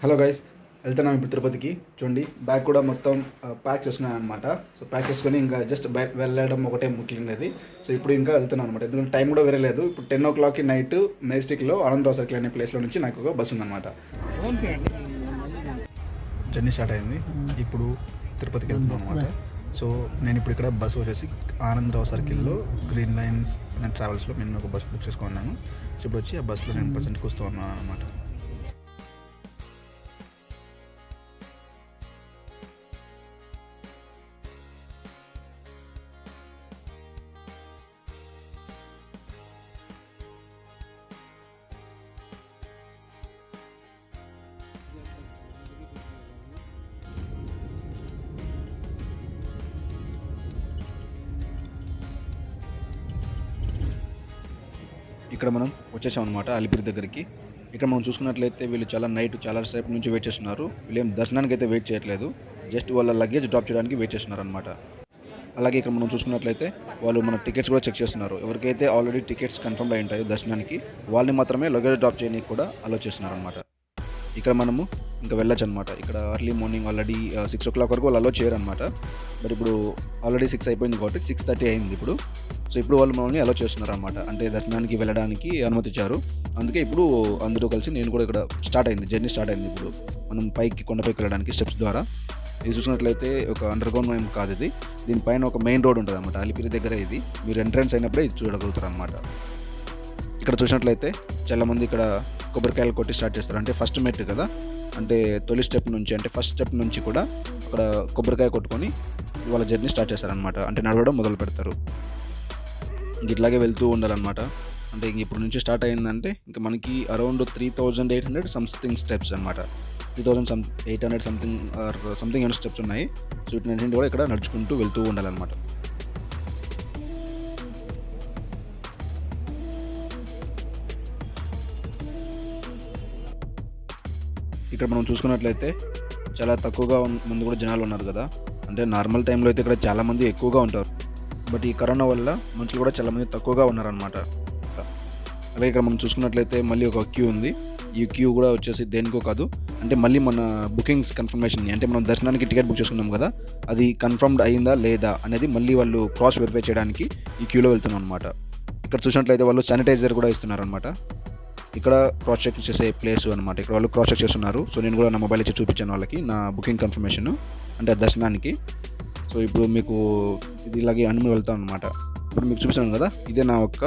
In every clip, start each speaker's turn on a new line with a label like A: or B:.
A: Hello guys, వెళ్తున్నాం ఇప్పుడు తిరుపతికి. చూడండి, బ్యాగ్ కూడా మొత్తం ప్యాక్ చేసుకున్నాను అనమాట. సో ప్యాక్ చేసుకొని ఇంకా జస్ట్ వెళ్ళడం ఒకటే ముఖ్యమైనది. సో ఇప్పుడు ఇంకా వెళ్తున్నాను అనమాట, ఎందుకంటే టైం కూడా వేరే లేదు. ఇప్పుడు 10 o'clock నైట్ మెజెస్టిక్లో ఆనందరావు సర్కిల్ అనే ప్లేస్లో నుంచి నాకు ఒక బస్సు ఉందన్నమాట. జర్నీ స్టార్ట్ అయింది. ఇప్పుడు తిరుపతికి వెళ్తున్నాం అనమాట. సో నేను ఇప్పుడు ఇక్కడ బస్సు వచ్చేసి ఆనందరావు సర్కిల్లో గ్రీన్ లైన్స్ అండ్ ట్రావెల్స్లో నేను ఒక బస్ బుక్ చేసుకున్నాను. సో ఇప్పుడు వచ్చి ఆ బస్సులో నేను ప్రజెంట్కి వస్తూ ఉన్నాను అనమాట. ఇక్కడ మనం వచ్చేసాం అనమాట అలిపిరి దగ్గరికి. ఇక్కడ మనం చూసుకున్నట్లయితే వీళ్ళు చాలా సేపు నుంచి వెయిట్ చేస్తున్నారు. వీళ్ళు ఏం దర్శనానికి అయితే వెయిట్ చేయట్లేదు, జస్ట్ వాళ్ళ లగేజ్ డ్రాప్ చేయడానికి వెయిట్ చేస్తున్నారు అనమాట. అలాగే ఇక్కడ మనం చూసుకున్నట్లయితే వాళ్ళు మన టికెట్స్ కూడా చెక్ చేస్తున్నారు. ఎవరికైతే ఆల్రెడీ టికెట్స్ కన్ఫర్మ్ అయి ఉంటాయో దర్శనానికి, వాళ్ళని మాత్రమే లగేజ్ డ్రాప్ చేయడానికి కూడా అలో చేస్తున్నారు అనమాట. ఇక్కడ మనము ఇంకా వెళ్ళొచ్చు అనమాట. ఇక్కడ ఎర్లీ మార్నింగ్ ఆల్రెడీ 6 o'clock వరకు వాళ్ళు అలో చేయరు అనమాట. బట్ ఇప్పుడు ఆల్రెడీ 6 అయిపోయింది కాబట్టి 6:30 అయింది ఇప్పుడు. సో ఇప్పుడు వాళ్ళు మనల్ని అలో చేస్తున్నారు అనమాట, అంటే దర్శనానికి వెళ్ళడానికి అనుమతించారు. అందుకే ఇప్పుడు అందరూ కలిసి నేను కూడా ఇక్కడ జర్నీ స్టార్ట్ అయింది. ఇప్పుడు మనం కొండపైకి వెళ్ళడానికి స్టెప్స్ ద్వారా. ఇది చూసినట్లయితే ఒక అండర్గ్రౌండ్ మైమ్ కాదు ఇది, దీనిపైన ఒక మెయిన్ రోడ్ ఉంటుంది అనమాట. అలిపిరి దగ్గర ఇది మీరు ఎంట్రన్స్ అయినప్పుడే ఇది చూడగలుగుతారు అనమాట. ఇక్కడ చూసినట్లయితే చాలామంది ఇక్కడ కొబ్బరికాయలు కొట్టి స్టార్ట్ చేస్తారు. అంటే ఫస్ట్ మెట్టు కదా, అంటే తొలి స్టెప్ నుంచి, అంటే ఫస్ట్ స్టెప్ నుంచి కూడా అక్కడ కొబ్బరికాయ కొట్టుకొని వాళ్ళ జర్నీ స్టార్ట్ చేస్తారనమాట. అంటే నడవడం మొదలు పెడతారు. ఇంక ఇట్లాగే వెళ్తూ ఉండాలన్నమాట. అంటే ఇంక ఇప్పుడు నుంచి స్టార్ట్ అయిందంటే ఇంకా మనకి అరౌండ్ 3800 సంథింగ్ స్టెప్స్ అనమాట. 3800 సంథింగ్ ఏమైనా స్టెప్స్ ఉన్నాయి. సో వీటిని కూడా ఇక్కడ నడుచుకుంటూ వెళ్తూ ఉండాలన్నమాట. ఇక్కడ మనం చూసుకున్నట్లయితే చాలా తక్కువగా మంది కూడా జనాలు ఉన్నారు కదా. అంటే నార్మల్ టైంలో అయితే ఇక్కడ చాలామంది ఎక్కువగా ఉంటారు, బట్ ఈ కరోనా వల్ల మనుషులు కూడా చాలామంది తక్కువగా ఉన్నారనమాట. అలాగే ఇక్కడ మనం చూసుకున్నట్లయితే మళ్ళీ ఒక క్యూ ఉంది. ఈ క్యూ కూడా వచ్చేసి దేనికో కాదు, అంటే మళ్ళీ మన బుకింగ్స్ కన్ఫర్మేషన్, అంటే మనం దర్శనానికి టికెట్ బుక్ చేసుకున్నాం కదా, అది కన్ఫర్మ్డ్ అయిందా లేదా అనేది మళ్ళీ వాళ్ళు క్రాస్ వెరిఫై చేయడానికి ఈ క్యూలో వెళ్తున్నాం అనమాట. ఇక్కడ చూసినట్లయితే వాళ్ళు శానిటైజర్ కూడా ఇస్తున్నారనమాట. ఇక్కడ క్రాస్ చెక్ చేసే ప్లేస్ అనమాట. ఇక్కడ వాళ్ళు క్రాస్ చెక్ చేస్తున్నారు. సో నేను కూడా నా మొబైల్ ఇచ్చి చూపించాను వాళ్ళకి నా బుకింగ్ కన్ఫర్మేషన్, అంటే దర్శనానికి. సో ఇప్పుడు మీకు ఇది ఇలాగే అనుమతి వెళ్తాను అనమాట. ఇప్పుడు మీకు చూపిస్తాను కదా, ఇదే నా యొక్క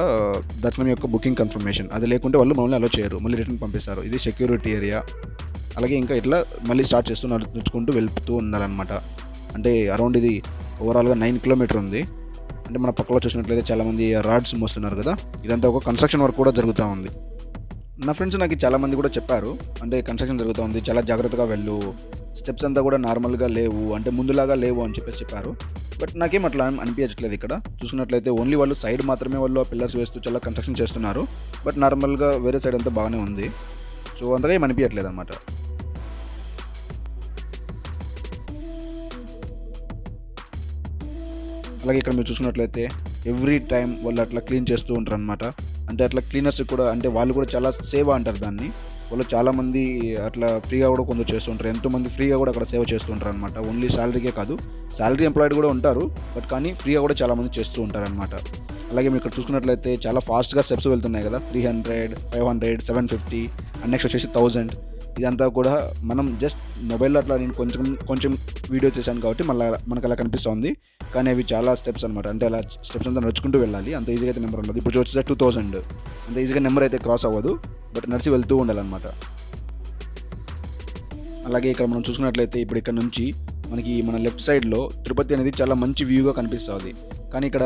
A: దర్శనం యొక్క బుకింగ్ కన్ఫర్మేషన్. అది లేకుంటే వాళ్ళు మమ్మల్ని అలో చేయరు, మళ్ళీ రిటర్న్ పంపిస్తారు. ఇది సెక్యూరిటీ ఏరియా. అలాగే ఇంకా ఇట్లా మళ్ళీ స్టార్ట్ చేస్తూ నడుచుకుంటూ వెళ్తూ ఉండాలన్నమాట. అంటే అరౌండ్ ఇది ఓవరాల్గా 9 kilometers ఉంది. అంటే మన పక్కలో చూసినట్లయితే చాలామంది రాడ్స్ మోస్తున్నారు కదా, ఇదంతా ఒక కన్స్ట్రక్షన్ వర్క్ కూడా జరుగుతూ ఉంది. నా ఫ్రెండ్స్ నాకు చాలామంది కూడా చెప్పారు, అంటే కన్స్ట్రక్షన్ జరుగుతూ ఉంది, చాలా జాగ్రత్తగా వెళ్ళు, స్టెప్స్ అంతా కూడా నార్మల్గా లేవు, అంటే ముందులాగా లేవు అని చెప్పారు. బట్ నాకేం అట్లా అనిపించట్లేదు. ఇక్కడ చూసుకున్నట్లయితే ఓన్లీ వాళ్ళు సైడ్ మాత్రమే వాళ్ళు పిల్లర్స్ వేస్తూ చాలా కన్స్ట్రక్షన్ చేస్తున్నారు. బట్ నార్మల్గా వేరే సైడ్ అంతా బాగానే ఉంది. సో అంతగా ఏం అనిపించట్లేదు అనమాట. అలాగే ఇక్కడ మీరు చూసుకున్నట్లయితే ఎవ్రీ టైం వాళ్ళు అట్లా క్లీన్ చేస్తూ ఉంటారు అనమాట. అంటే అట్లా క్లీనర్స్ కూడా, అంటే వాళ్ళు కూడా చాలా సేవ అంటారు దాన్ని. వాళ్ళు చాలామంది అట్లా ఫ్రీగా కూడా కొందరు చేస్తుంటారు. ఎంతోమంది ఫ్రీగా కూడా అక్కడ సేవ చేస్తుంటారు అనమాట. ఓన్లీ శాలరీకే కాదు, శాలరీ ఎంప్లాయిడ్ కూడా ఉంటారు, బట్ కానీ ఫ్రీగా కూడా చాలామంది చేస్తూ ఉంటారు అనమాట. అలాగే మీరు ఇక్కడ చూసుకున్నట్లయితే చాలా ఫాస్ట్గా స్టెప్స్ వెళ్తున్నాయి కదా, 300, 500, 750 అండ్ నెక్స్ట్ వచ్చేసి 1000. ఇదంతా కూడా మనం జస్ట్ మొబైల్లో అట్లా నేను కొంచెం వీడియో చేశాను కాబట్టి మళ్ళీ మనకు అలా కనిపిస్తుంది. కానీ అవి చాలా స్టెప్స్ అనమాట. అంటే అలా స్టెప్స్ అంతా నడుచుకుంటూ వెళ్ళాలి. అంత ఈజీగా అయితే నెంబర్ ఉండదు. ఇప్పుడు వచ్చేసి 2000, అంత ఈజీగా నెంబర్ అయితే క్రాస్ అవ్వదు, బట్ నడిచి వెళ్తూ ఉండాలన్నమాట. అలాగే ఇక్కడ మనం చూసుకున్నట్లయితే ఇప్పుడు ఇక్కడ నుంచి మనకి మన లెఫ్ట్ సైడ్లో తిరుపతి అనేది చాలా మంచి వ్యూగా కనిపిస్తుంది. కానీ ఇక్కడ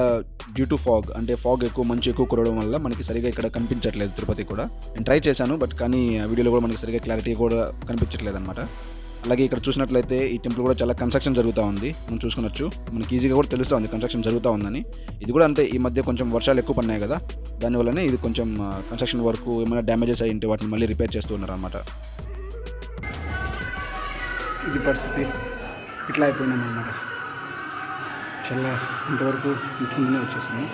A: డ్యూ టు ఫాగ్, అంటే ఫాగ్ మంచు ఎక్కువ కురవడం వల్ల మనకి సరిగా ఇక్కడ కనిపించట్లేదు తిరుపతి కూడా. నేను ట్రై చేశాను, బట్ కానీ వీడియోలో కూడా మనకి సరిగా క్లారిటీ కూడా కనిపించట్లేదు అనమాట. అలాగే ఇక్కడ చూసినట్లయితే ఈ టెంపుల్ కూడా చాలా కన్స్ట్రక్షన్ జరుగుతూ ఉంది. మనం చూసుకున్నచ్చు, మనకి ఈజీగా కూడా తెలుస్తూ ఉంది కన్స్ట్రక్షన్ జరుగుతూ ఉందని. ఇది కూడా అంటే ఈ మధ్య కొంచెం వర్షాలు ఎక్కువ పడినాయి కదా, దానివల్లనే ఇది కొంచెం కన్స్ట్రక్షన్ వర్క్ ఏమైనా డ్యామేజెస్ అయ్యి ఉంటే వాటిని మళ్ళీ రిపేర్ చేస్తూ ఉన్నారు అనమాట. ఇది పరిస్థితి, ఇట్లా అయిపోయినాం అన్నమాట. చాలా ఇంతవరకు ఇంట్లోనే వచ్చేసాము.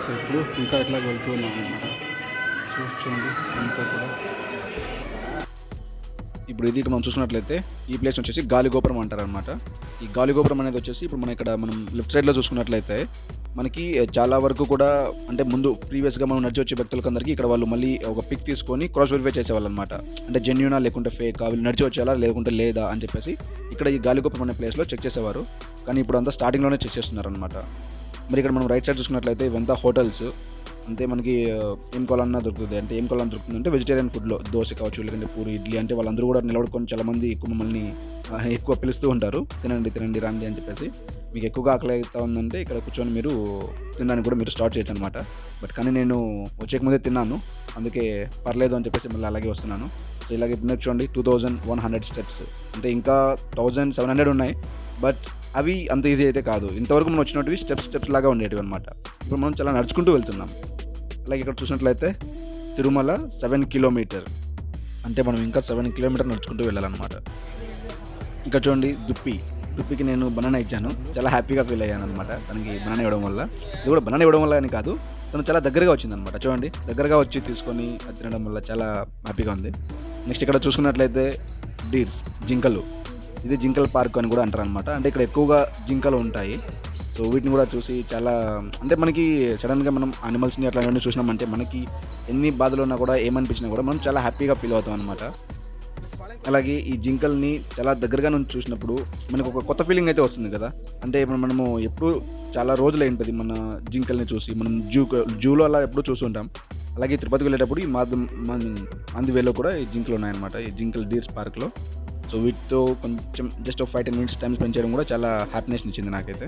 A: సో ఇప్పుడు ఇంకా ఇట్లా వెళ్తూ ఉన్నాం అన్నమాట. చూడండి ఇంకా కూడా ఇప్పుడు ఇది మనం చూసుకున్నట్లయితే ఈ ప్లేస్ వచ్చేసి గాలిగోపురం అంటారనమాట. ఈ గాలిగోపురం అనేది వచ్చేసి ఇప్పుడు మనం లెఫ్ట్ సైడ్లో చూసుకున్నట్లయితే మనకి చాలా వరకు కూడా అంటే ముందు ప్రీవియస్గా మనం నడిచి వచ్చే వ్యక్తులకందరికీ ఇక్కడ వాళ్ళు మళ్ళీ ఒక పిక్ తీసుకొని క్రాస్ వెరిఫై చేసేవాళ్ళు అనమాట. అంటే జెన్యూనా లేకుంటే ఫేకా, వీళ్ళు నడిచి వచ్చేలా లేకుంటే లేదా అని చెప్పేసి ఇక్కడ ఈ గాలిగోపురం అనే ప్లేస్లో చెక్ చేసేవారు. కానీ ఇప్పుడు అంతా స్టార్టింగ్లోనే చెక్ చేస్తున్నారు అనమాట. మరి ఇక్కడ మనం రైట్ సైడ్ చూసుకున్నట్లయితే ఇవంతా హోటల్స్. అంటే మనకి ఏం కావాలన్నా దొరుకుతుంది. అంటే ఏం కావాలన్నా దొరుకుతుంది అంటే వెజిటేరియన్ ఫుడ్లో దోశ కావచ్చు, లేదంటే పూరి, ఇడ్లీ. అంటే వాళ్ళందరూ కూడా నిలబడుకొని చాలామంది ఎక్కువ మమ్మల్ని ఎక్కువ పిలుస్తూ ఉంటారు, తినండి రండి అని చెప్పేసి. మీకు ఎక్కువగా ఆకలి అవుతా ఉందంటే ఇక్కడ కూర్చొని మీరు తినడానికి కూడా మీరు స్టార్ట్ చేయొచ్చు అనమాట. కానీ నేను వచ్చేక ముందే తిన్నాను, అందుకే పర్లేదు అని చెప్పేసి మళ్ళీ అలాగే వస్తున్నాను. సో ఇలాగే చూడండి 2100 స్టెప్స్. అంటే ఇంకా 1700 ఉన్నాయి, బట్ అవి అంత ఈజీ అయితే కాదు. ఇంతవరకు మనం వచ్చినవి స్టెప్స్ లాగా ఉండేటివి అనమాట. ఇప్పుడు మనం చాలా నడుచుకుంటూ వెళ్తున్నాం. అలాగే ఇక్కడ చూసినట్లయితే తిరుమల 7 కిలోమీటర్. అంటే మనం ఇంకా 7 కిలోమీటర్ నడుచుకుంటూ వెళ్ళాలన్నమాట. ఇక్కడ చూడండి దుప్పికి నేను బనానా ఇచ్చాను. చాలా హ్యాపీగా ఫీల్ అయ్యాను అనమాట తనకి బనానా ఇవ్వడం వల్ల. ఇది కూడా బనానా ఇవ్వడం వల్ల అని కాదు, తను చాలా దగ్గరగా వచ్చిందనమాట. చూడండి దగ్గరగా వచ్చి తీసుకొని తినడం వల్ల చాలా హ్యాపీగా ఉంది. నెక్స్ట్ ఇక్కడ చూసుకున్నట్లయితే జింకలు. ఇది జింకల్ పార్క్ అని కూడా అంటారు అనమాట. అంటే ఇక్కడ ఎక్కువగా జింకలు ఉంటాయి. సో వీటిని కూడా చూసి చాలా అంటే మనకి సడన్గా మనం యానిమల్స్ని అట్లాంటివన్నీ చూసినామంటే మనకి ఎన్ని బాధలు ఉన్నా కూడా ఏమనిపించినా కూడా మనం చాలా హ్యాపీగా ఫీల్ అవుతాం అనమాట. అలాగే ఈ జింకల్ని చాలా దగ్గరగా నుంచి చూసినప్పుడు మనకు ఒక కొత్త ఫీలింగ్ అయితే వస్తుంది కదా. అంటే ఇప్పుడు మనము ఎప్పుడు చాలా రోజులు ఏంటది మన జింకల్ని చూసి మనం జూలో అలా ఎప్పుడు చూస్తుంటాం. అలాగే తిరుపతికి వెళ్ళేటప్పుడు ఈ మందివేలో కూడా ఈ జింకలు ఉన్నాయన్నమాట, ఈ జింకల్ డీర్స్ పార్క్లో. సో వీటితో కొంచెం జస్ట్ 5-10 మినిట్స్ టైం స్పెండ్ చేయడం కూడా చాలా హ్యాపీనెస్ ఇచ్చింది నాకైతే.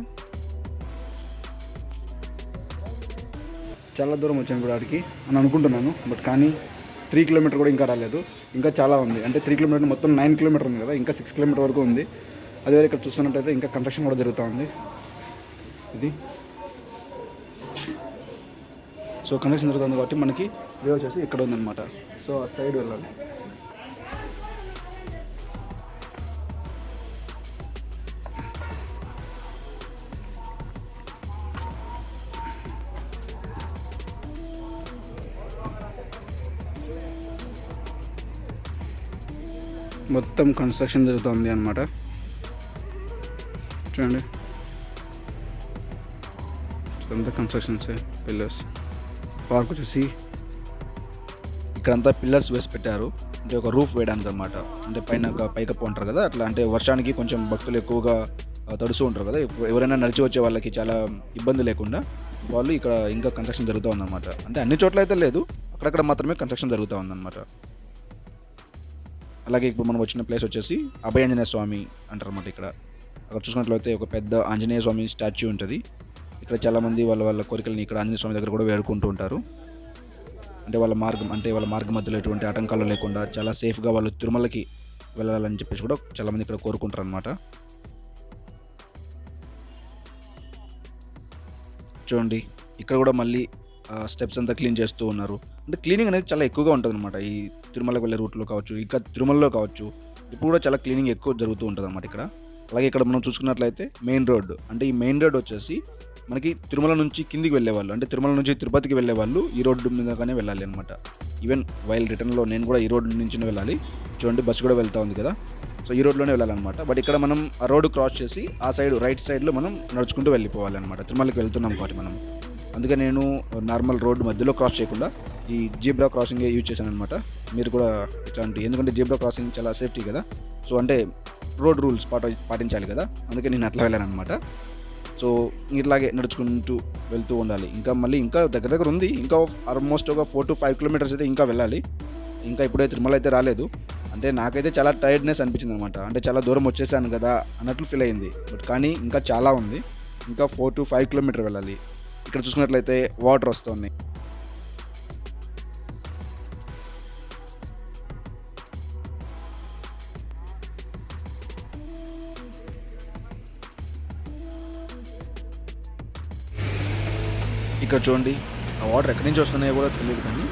A: చాలా దూరం వచ్చాను ఇప్పుడు ఆడికి అని అనుకుంటున్నాను, బట్ కానీ 3 కిలోమీటర్ కూడా ఇంకా రాలేదు, ఇంకా చాలా ఉంది. అంటే 3 కిలోమీటర్ మొత్తం 9 కిలోమీటర్ ఉంది కదా, ఇంకా 6 కిలోమీటర్ వరకు ఉంది. అదే ఇక్కడ చూస్తున్నట్టయితే ఇంకా కన్స్ట్రక్షన్ కూడా జరుగుతూ ఉంది. ఇది సో కన్స్ట్రక్షన్ జరుగుతుంది కాబట్టి మనకి వే వచ్చేసి ఇక్కడ ఉందన్నమాట. సో ఆ సైడ్ వెళ్ళాలి. మొత్తం కన్స్ట్రక్షన్ జరుగుతుంది అన్నమాట. చూడండి అంతా కన్స్ట్రక్షన్స్, పిల్లర్స్. పార్క్ వచ్చేసి ఇక్కడంతా పిల్లర్స్ వేసి పెట్టారు, అంటే ఒక రూఫ్ వేయడానికి అనమాట. అంటే పైన పైకప్పు ఉంటారు కదా అట్లా. అంటే వర్షానికి కొంచెం భక్తులు ఎక్కువగా తడుస్తూ ఉంటారు కదా, ఎవరైనా నడిచి వచ్చే వాళ్ళకి చాలా ఇబ్బంది లేకుండా వాళ్ళు ఇక్కడ ఇంకా కన్స్ట్రక్షన్ జరుగుతూ ఉందన్నమాట. అంటే అన్ని చోట్ల అయితే లేదు, అక్కడక్కడ మాత్రమే కన్స్ట్రక్షన్ జరుగుతూ ఉందన్నమాట. అలాగే ఇప్పుడు మనం వచ్చిన ప్లేస్ వచ్చేసి అభయాంజనేయ స్వామి అంటారన్నమాట. ఇక్కడ అక్కడ చూసుకున్నట్లయితే ఒక పెద్ద ఆంజనేయ స్వామి స్టాచ్యూ ఉంటుంది. ఇక్కడ చాలామంది వాళ్ళ కోరికలని ఇక్కడ ఆంజనేయ స్వామి దగ్గర కూడా వేడుకుంటూ ఉంటారు. అంటే వాళ్ళ మార్గం మధ్యలో ఎటువంటి ఆటంకాలు లేకుండా చాలా సేఫ్గా వాళ్ళు తిరుమలకి వెళ్ళాలని చెప్పేసి కూడా చాలామంది ఇక్కడ కోరుకుంటారు అనమాట. చూడండి ఇక్కడ కూడా మళ్ళీ స్టెప్స్ అంతా క్లీన్ చేస్తూ ఉన్నారు. అంటే క్లీనింగ్ అనేది చాలా ఎక్కువగా ఉంటుంది అనమాట ఈ తిరుమలకు వెళ్ళే రూట్లో కావచ్చు, ఇంకా తిరుమలలో కావచ్చు. ఇప్పుడు కూడా చాలా క్లీనింగ్ ఎక్కువ జరుగుతూ ఉంటుంది అనమాట ఇక్కడ. అలాగే ఇక్కడ మనం చూసుకున్నట్లయితే మెయిన్ రోడ్. అంటే ఈ మెయిన్ రోడ్ వచ్చేసి మనకి తిరుమల నుంచి కిందికి వెళ్ళేవాళ్ళు, అంటే తిరుమల నుంచి తిరుపతికి వెళ్ళే వాళ్ళు ఈ రోడ్డు మీదగానే వెళ్ళాలి అనమాట. ఈవెన్ వైల్ రిటర్న్లో నేను కూడా ఈ రోడ్డు నుంచి వెళ్ళాలి. చూడండి బస్సు కూడా వెళ్తూ ఉంది కదా, సో ఈ రోడ్లోనే వెళ్ళాలన్నమాట. బట్ ఇక్కడ మనం ఆ రోడ్డు క్రాస్ చేసి ఆ సైడ్ రైట్ సైడ్లో మనం నడుచుకుంటూ వెళ్ళిపోవాలి అనమాట. తిరుమలకి వెళ్తున్నాం కాబట్టి మనం. అందుకే నేను నార్మల్ రోడ్డు మధ్యలో క్రాస్ చేయకుండా ఈ జీబ్రా క్రాసింగ్ యూజ్ చేశాను అనమాట. మీరు కూడా ఇట్లాంటి, ఎందుకంటే జీబ్రా క్రాసింగ్ చాలా సేఫ్టీ కదా. సో అంటే రోడ్ రూల్స్ పాటించాలి కదా, అందుకే నేను అట్లా వెళ్ళాను అనమాట. సో ఇట్లాగే నడుచుకుంటూ వెళ్తూ ఉండాలి. ఇంకా దగ్గర ఉంది, ఇంకా ఆల్మోస్ట్ ఒక 4 to 5 కిలోమీటర్స్ అయితే ఇంకా వెళ్ళాలి. ఇంకా ఇప్పుడే తిరుమల అయితే రాలేదు. అంటే నాకైతే చాలా టైర్డ్నెస్ అనిపించింది అనమాట. అంటే చాలా దూరం వచ్చేసాను కదా అన్నట్లు ఫీల్ అయింది. బట్ కానీ ఇంకా చాలా ఉంది, ఇంకా 4 to 5 కిలోమీటర్ వెళ్ళాలి. ఇక్కడ చూసుకున్నట్లయితే వాటర్ వస్తుంది. ఇక్కడ చూడండి ఆ వాటర్ ఎక్కడి నుంచి వస్తున్నాయో కూడా తెలియదు, కానీ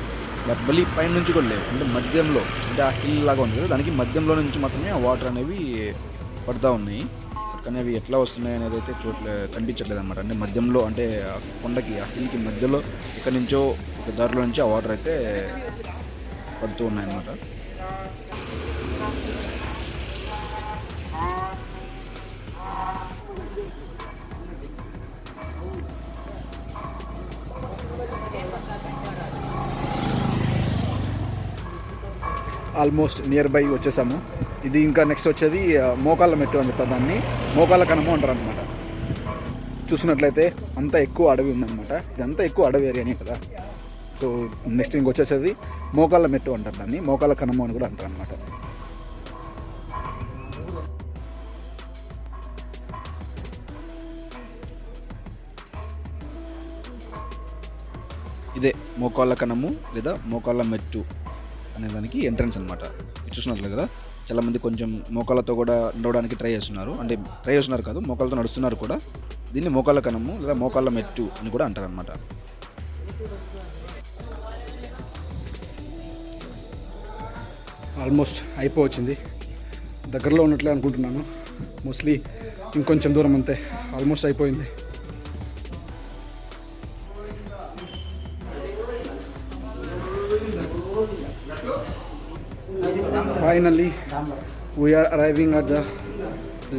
A: బట్ మళ్ళీ పైన నుంచి కూడా లేవు. అంటే మధ్యంలో, అంటే ఆ హిల్ లాగా ఉంది కదా, దానికి మధ్యంలో నుంచి మాత్రమే ఆ వాటర్ అనేవి పడుతూ ఉన్నాయి. కానీ అవి ఎట్లా వస్తున్నాయి అనేది అయితే కనిపించట్లేదు అనమాట. అంటే మధ్యంలో, అంటే ఆ కొండకి ఆ హిల్కి మధ్యలో ఎక్కడి నుంచో ఒక దారిలో నుంచి ఆ వాటర్ అయితే పడుతూ ఉన్నాయన్నమాట.
B: ఆల్మోస్ట్ నియర్ బై వచ్చేసాము. ఇది ఇంకా నెక్స్ట్ వచ్చేది మోకాళ్ళ మెట్టు అని చెప్తారు, దాన్ని మోకాళ్ళ కనము అంటారు అనమాట. చూసినట్లయితే అంతా ఎక్కువ అడవి ఉందన్నమాట. ఇదంతా ఎక్కువ అడవి ఏరియానే కదా. సో నెక్స్ట్ ఇంకొచ్చేసేది మోకాళ్ళ మెట్టు అంటారు, దాన్ని మోకాళ్ళ కనము అని కూడా అంటారు అనమాట.
A: ఇదే మోకాళ్ళ కనము లేదా మోకాళ్ళ మెట్టు అనే దానికి ఎంట్రన్స్ అనమాట. చూసినట్లే కదా, చాలామంది కొంచెం మోకాళ్ళతో కూడా నడవడానికి ట్రై చేస్తున్నారు. అంటే ట్రై చేస్తున్నారు కాదు, మోకాళ్ళతో నడుస్తున్నారు కూడా. దీన్ని మోకాళ్ళ కనము లేదా మోకాళ్ళ మెట్టు అని కూడా అంటారు అనమాట.
B: ఆల్మోస్ట్ అయిపోవచ్చింది, దగ్గరలో ఉన్నట్లే అనుకుంటున్నాను. మోస్ట్లీ ఇంకొంచెం దూరం అంతే, ఆల్మోస్ట్ అయిపోయింది. Finally, we are arriving at the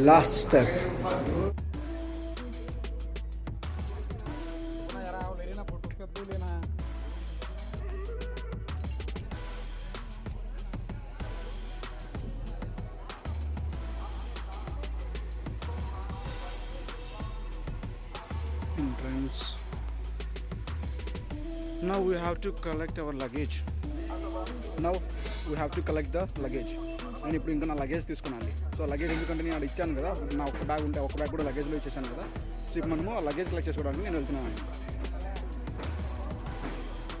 B: last step. Entrance. Now we have to collect our luggage. Now we have to collect the luggage. నేను ఇప్పుడు ఇంకా నా లగేజ్ తీసుకున్నాను. సో లగేజ్ ఎందుకంటే నేను అక్కడ ఇచ్చాను కదా, నా ఒక బ్యాగ్ ఉంటే ఒక బ్యాగ్ కూడా లగేజ్లో ఇచ్చేసాను కదా. సో ఇప్పుడు మనము ఆ లగేజ్ కలెక్ట్ చేసుకోవడానికి నేను వెళ్తున్నాను.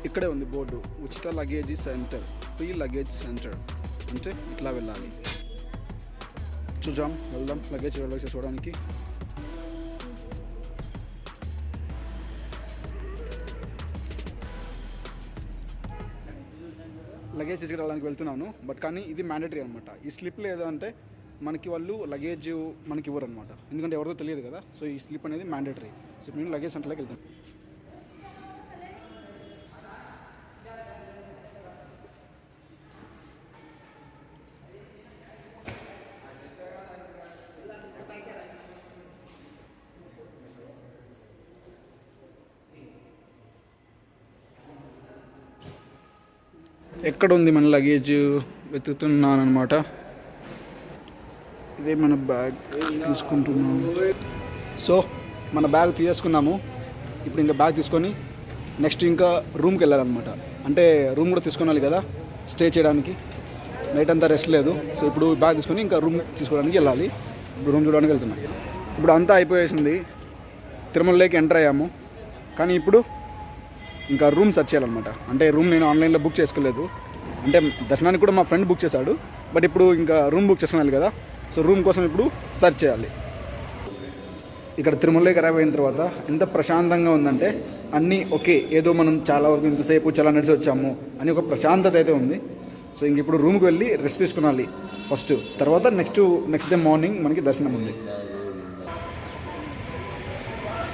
B: ఇక్కడే ఉంది బోర్డు, ఉచిత luggage centre, free luggage centre అంటే ఇట్లా వెళ్ళాలి. చూద్దాం, వెళ్దాం లగేజ్ చేసుకోవడానికి. లగేజ్ తీసుకురావడానికి వెళ్తున్నాను. బట్ కానీ ఇది మ్యాండేటరీ అనమాట. ఈ స్లిప్ లేదంటే మనకి వాళ్ళు లగేజ్ మనకి ఇవ్వరు అనమాట, ఎందుకంటే ఎవరితో తెలియదు కదా. సో ఈ స్లిప్ అనేది మ్యాండేటరీ. సో నేను లగేజ్ సెంటర్లోకి వెళ్తాను. ఎక్కడ ఉంది మన లగేజ్ వెతుకుతున్నాను అనమాట. ఇదే మన బ్యాగ్ తీసుకుంటున్నాము. సో మన బ్యాగ్ తీసుకున్నాము. ఇప్పుడు ఇంకా బ్యాగ్ తీసుకొని నెక్స్ట్ ఇంకా రూమ్కి వెళ్ళాలన్నమాట. అంటే రూమ్ కూడా తీసుకోవాలి కదా, స్టే చేయడానికి. నైట్ అంతా రెస్ట్ లేదు. సో ఇప్పుడు బ్యాగ్ తీసుకొని ఇంకా రూమ్ తీసుకోవడానికి వెళ్ళాలి. ఇప్పుడు రూమ్ చూడడానికి వెళ్తున్నాం. ఇప్పుడు అంతా అయిపోయేసింది, తిరుమలలోకి ఎంటర్ అయ్యాము. కానీ ఇప్పుడు ఇంకా రూమ్ సెర్చ్ చేయాలన్నమాట. అంటే రూమ్ నేను ఆన్లైన్లో బుక్ చేసుకోలేదు, అంటే దర్శనానికి కూడా మా ఫ్రెండ్ బుక్ చేశాడు. బట్ ఇప్పుడు ఇంకా రూమ్ బుక్ చేసుకోవాలి కదా. సో రూమ్ కోసం ఇప్పుడు సెర్చ్ చేయాలి. ఇక్కడ తిరుమలలోకి అరైవ్ అయిన తర్వాత ఎంత ప్రశాంతంగా ఉందంటే అన్నీ ఓకే, ఏదో మనం చాలా వరకు ఇంతసేపు చాలా నడిచి వచ్చాము అని ఒక ప్రశాంతత అయితే ఉంది. సో ఇంక ఇప్పుడు రూమ్కి వెళ్ళి రెస్ట్ తీసుకునాలి ఫస్ట్. తర్వాత నెక్స్ట్ డే మార్నింగ్ మనకి దర్శనం ఉంది.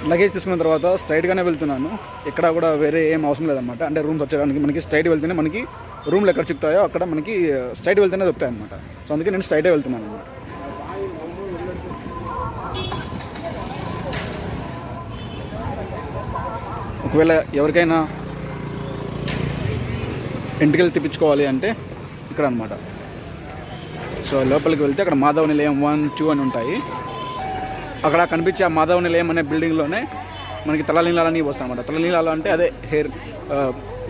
B: లగేజ్ తీసుకున్న తర్వాత స్ట్రైట్గానే వెళ్తున్నాను. ఎక్కడ కూడా వేరే ఏం అవసరం లేదన్నమాట. అంటే రూమ్స్ వచ్చేయడానికి మనకి స్ట్రైట్ వెళ్తేనే మనకి రూమ్లు ఎక్కడ చిక్కుతాయో అక్కడ మనకి స్ట్రైట్ వెళ్తేనే దొరుకుతాయి అనమాట. సో అందుకే నేను స్ట్రైటే వెళ్తున్నాను అనమాట. ఒకవేళ ఎవరికైనా ఎంటికలు తిప్పించుకోవాలి అంటే ఇక్కడ అనమాట. సో లోపలికి వెళ్తే అక్కడ మాధవ నిలయం 1, 2 అని ఉంటాయి. అక్కడ కనిపించే ఆ మాధవ నిలయం అనే బిల్డింగ్లోనే మనకి తలనీలాలని వస్తాయి అన్నమాట. తలనీలాలు అంటే అదే హెయిర్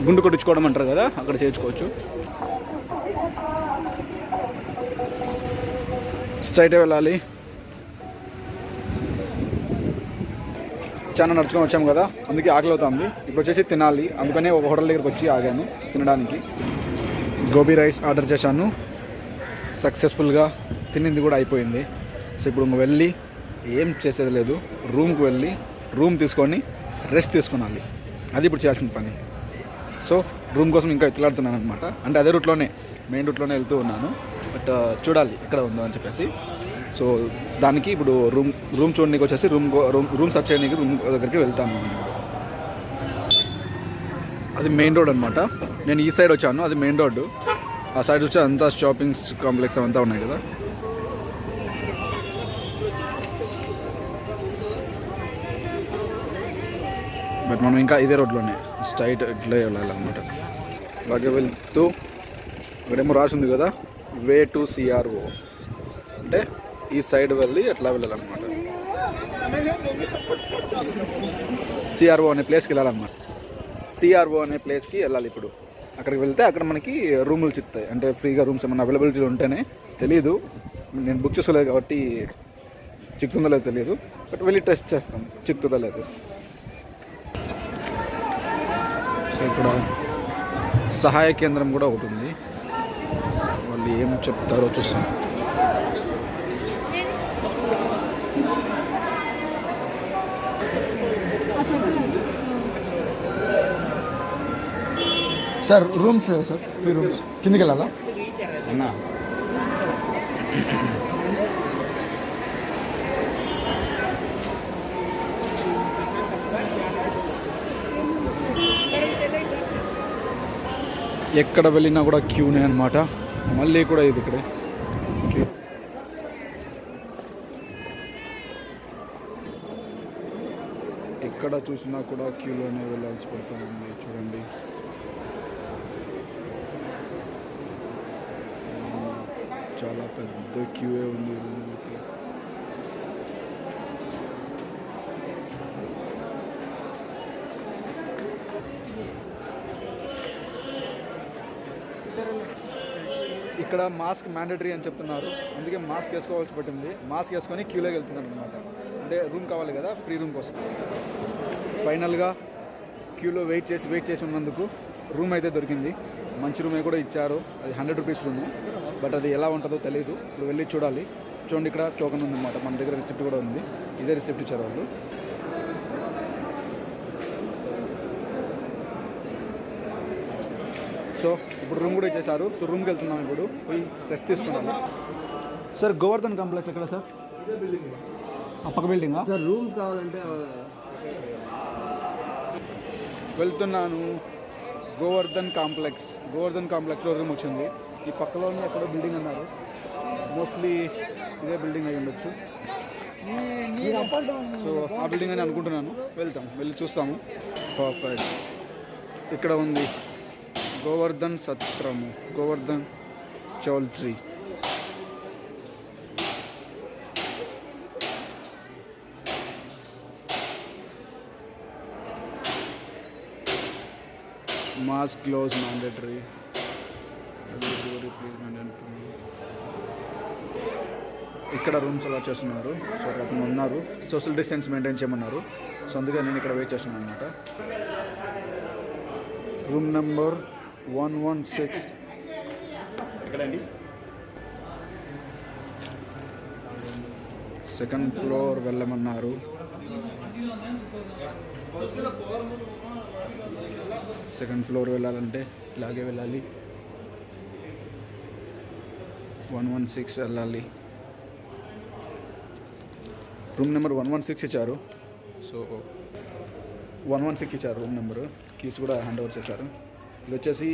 B: గుండు కొట్టించుకోవడం అంటారు కదా, అక్కడ చేయించుకోవచ్చు. స్ట్రైట్ వెళ్ళాలి. చాలా నడుచుకొని వచ్చాము కదా, అందుకే ఆకలి అవుతుంది. ఇప్పుడు వచ్చేసి తినాలి, అందుకనే ఒక హోటల్ దగ్గరికి వచ్చి ఆగాను తినడానికి. గోబీ రైస్ ఆర్డర్ చేశాను, సక్సెస్ఫుల్గా తినింది కూడా అయిపోయింది. సో ఇప్పుడు వెళ్ళి ఏం చేసేది లేదు, రూమ్కి వెళ్ళి రూమ్ తీసుకొని రెస్ట్ తీసుకునాలి. అది ఇప్పుడు చేయాల్సిన పని. సో రూమ్ కోసం ఇంకా ఎత్తులాడుతున్నాను అనమాట. అంటే అదే రూట్లోనే, మెయిన్ రూట్లోనే వెళ్తూ ఉన్నాను. బట్ చూడాలి ఎక్కడ ఉందో అని చెప్పేసి. సో దానికి ఇప్పుడు రూమ్ చూడడానికి వచ్చేసి రూమ్ సెర్చ్ చేయడానికి రూమ్ దగ్గరికి వెళ్తాను. అది మెయిన్ రోడ్ అనమాట. నేను ఈ సైడ్ వచ్చాను, అది మెయిన్ రోడ్డు. ఆ సైడ్ వచ్చి అంతా షాపింగ్స్ కాంప్లెక్స్ అవంతా ఉన్నాయి కదా. బట్ మనం ఇంకా ఇదే రోడ్లోనే. స్ట్రైట్ ఇట్లా వెళ్ళాలన్నమాట. అలాగే వెళ్తూ ఇక్కడేమో రాసి ఉంది కదా, వే టు సిఆర్ఓ, అంటే ఈ సైడ్ వెళ్ళి ఎట్లా వెళ్ళాలన్నమాట. సిఆర్ఓ అనే ప్లేస్కి వెళ్ళాలన్నమాట. సిఆర్ఓ అనే ప్లేస్కి వెళ్ళాలి. ఇప్పుడు అక్కడికి వెళ్తే అక్కడ మనకి రూములు చిక్కుతాయి. అంటే ఫ్రీగా రూమ్స్ ఏమైనా అవైలబిలిటీ ఉంటేనే, తెలీదు, నేను బుక్ చేసుకోలేదు కాబట్టి చిక్కుతుందో లేదో తెలియదు. బట్ వెళ్ళి టెస్ట్ చేస్తాం చిక్కుతుందో లేదు. సో ఇక్కడ సహాయ కేంద్రం కూడా ఒకటి ఉంది. వాళ్ళు ఏం చెప్తారో చూస్తాం. Sir rooms sir, free rooms కిందకి వెళ్ళాలా అన్నా? ఎక్కడ వెళ్ళినా కూడా క్యూనే అనమాట. మళ్ళీ కూడా ఇది ఇక్కడే క్యూ. ఎక్కడ చూసినా కూడా క్యూలోనే వెళ్ళాల్సి పడుతుంది. చూడండి, చాలా పెద్ద క్యూఏ ఉంది రూమ్కి. ఇక్కడ మాస్క్ మ్యాండేటరీ అని చెప్తున్నారు, అందుకే మాస్క్ వేసుకోవాల్సి పట్టింది. మాస్క్ వేసుకొని క్యూలోకి వెళ్తున్నాను అనమాట. అంటే రూమ్ కావాలి కదా, ఫ్రీ రూమ్ కోసం. ఫైనల్గా క్యూలో వెయిట్ చేసి ఉన్నందుకు రూమ్ అయితే దొరికింది. మంచి రూమే కూడా ఇచ్చారు. అది 100 రూపీస్ రూము. బట్ అది ఎలా ఉంటుందో తెలియదు, ఇప్పుడు వెళ్ళి చూడాలి. చూడండి, ఇక్కడ టోకెన్ ఉందన్నమాట. మన దగ్గర రిసిప్ట్ కూడా ఉంది. ఇదే రిసిప్ట్ ఇచ్చారు వాళ్ళు. సో ఇప్పుడు రూమ్ కూడా ఇచ్చేసారు. సో రూమ్కి వెళ్తున్నాం. ఇప్పుడు పోయి రెస్ట్ తీసుకున్నాము. సార్ గోవర్ధన్ కాంప్లెక్స్ ఎక్కడ సార్? ఆ పక్క బిల్డింగా
C: సార్? రూమ్స్ కావాలంటే
B: వెళ్తున్నాను. గోవర్ధన్ కాంప్లెక్స్లో రూమ్ వచ్చింది. ఈ పక్కలోనే ఎక్కడో బిల్డింగ్ అన్నారు. మోస్ట్లీ ఇదే బిల్డింగ్ అయి ఉండొచ్చు. సో ఆ బిల్డింగ్ అని అనుకుంటున్నాను. వెళ్ళి చూస్తాము. పర్ఫెక్ట్. ఇక్కడ ఉంది గోవర్ధన్ సత్రము, Govardhan choultry. Mask, gloves mandatory. ఇక్కడ రూమ్స్ అలా చేస్తున్నారు. సో అక్కడ ఉన్నారు, సోషల్ డిస్టెన్స్ మెయింటైన్ చేయమన్నారు. సో అందుకే నేను ఇక్కడ వెయిట్ చేస్తున్నాను అనమాట. రూమ్ నెంబర్ 116 ఎక్కడండి? సెకండ్ ఫ్లోర్ వెళ్ళమన్నారు. సెకండ్ ఫ్లోర్ వెళ్ళాలంటే ఇలాగే వెళ్ళాలి. 116 వెళ్ళాలి. రూమ్ నెంబర్ 116 ఇచ్చారు. సో 116 ఇచ్చారు రూమ్ నెంబరు. కీస్ కూడా హ్యాండ్ ఓవర్ చేశారు. ఇది వచ్చేసి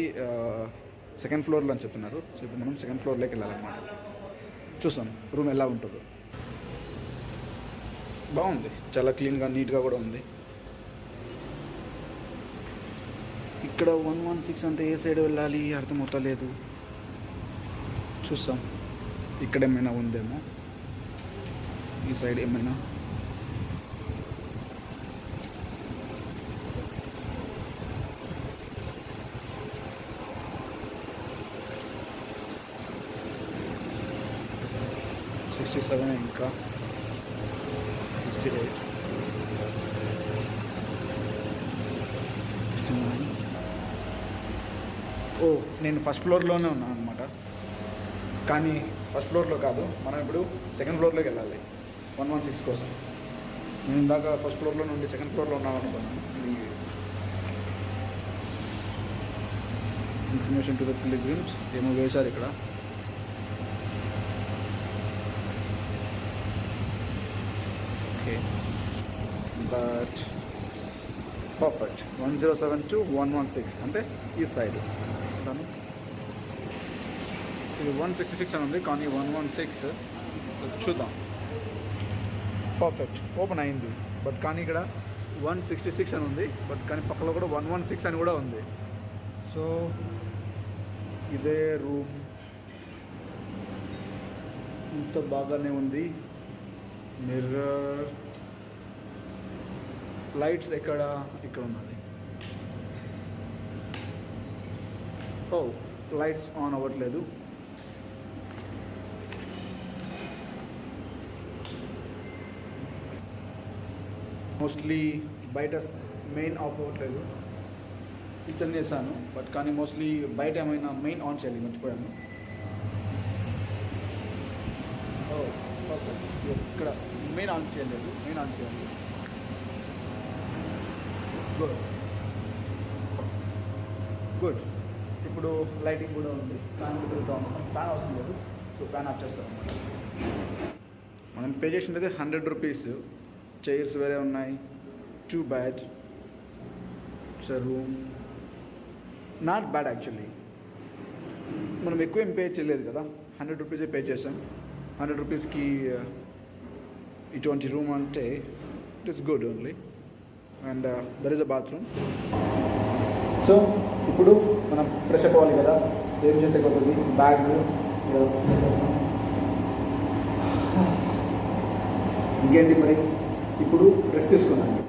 B: సెకండ్ ఫ్లోర్లో అని చెప్తున్నారు. సో ఇప్పుడు మనం సెకండ్ ఫ్లోర్లోకి వెళ్ళాలన్నమాట. చూస్తాం రూమ్ ఎలా ఉంటుందో. బాగుంది, చాలా క్లీన్గా నీట్గా కూడా ఉంది. ఇక్కడ 116 అంటే ఏ సైడ్ వెళ్ళాలి అర్థమవుతలేదు. చూస్తాం ఇక్కడ ఏమైనా ఉందేమో, ఈ సైడ్ ఏమైనా. ఇంకా 68. ఓ, నేను ఫస్ట్ ఫ్లోర్లోనే ఉన్నాను అనమాట. కానీ ఫస్ట్ ఫ్లోర్లో కాదు, మనం ఇప్పుడు సెకండ్ ఫ్లోర్లోకి వెళ్ళాలి 116 కోసం. నేను ఇందాక ఫస్ట్ ఫ్లోర్లో నుండి సెకండ్ ఫ్లోర్లో ఉన్నాను అనుకున్నాను. ఇన్ఫర్మేషన్ టు ద పిలిగ్రిమ్స్ ఏమో వేశారు ఇక్కడ. Okay, but perfect. 107 to 116 అంటే ఈ సైడ్. ఇది 166 అని ఉంది, కానీ 116 చూద్దాం. పర్ఫెక్ట్, ఓపెన్ అయింది. బట్ కానీ ఇక్కడ 166 అని ఉంది, బట్ కానీ పక్కలో కూడా 116 అని కూడా ఉంది. సో ఇదే రూమ్, ఇంత బాగానే ఉంది. మిర్రర్, లైట్స్ ఇక్కడ ఉన్నది. ఓ లైట్స్ ఆన్ అవ్వట్లేదు. మోస్ట్లీ బయట మెయిన్ ఆఫ్ అవ్వట్లేదు. కిచెన్ చేశాను, బట్ కానీ మోస్ట్లీ బయట ఏమైనా మెయిన్ ఆన్ చేయాలి, మర్చిపోయాను. ఓ ఇక్కడ మెయిన్ ఆన్ చేయలేదు, మెయిన్ ఆన్ చేయాలి. Good good. ఇప్పుడు లైటింగ్ కూడా ఉంది, ఫ్యాన్ కూడా తిరుగుతాం. ఫ్యాన్ అవసరం లేదు, సో ఫ్యాన్ ఆఫ్ చేస్తాం అన్నమాట. మనం పే చేసినది 100 రూపీస్. చైర్స్ వేరే ఉన్నాయి, 2 bed, it's a room. Not bad actually. మనం ఎక్కువ ఏం పే చేయలేదు కదా, 100 రూపీసే పే చేసాం. 100 రూపీస్కి ఇటువంటి రూమ్ అంటే it is good only. And there is a bathroom. So ఇప్పుడు మనం ఫ్రెష్ అప్ అవ్వాలి కదా, ఏం చేసేకపోతుంది బ్యాగ్ ఇంకేంటి మరి. ఇప్పుడు డ్రెస్ తీసుకున్నాను.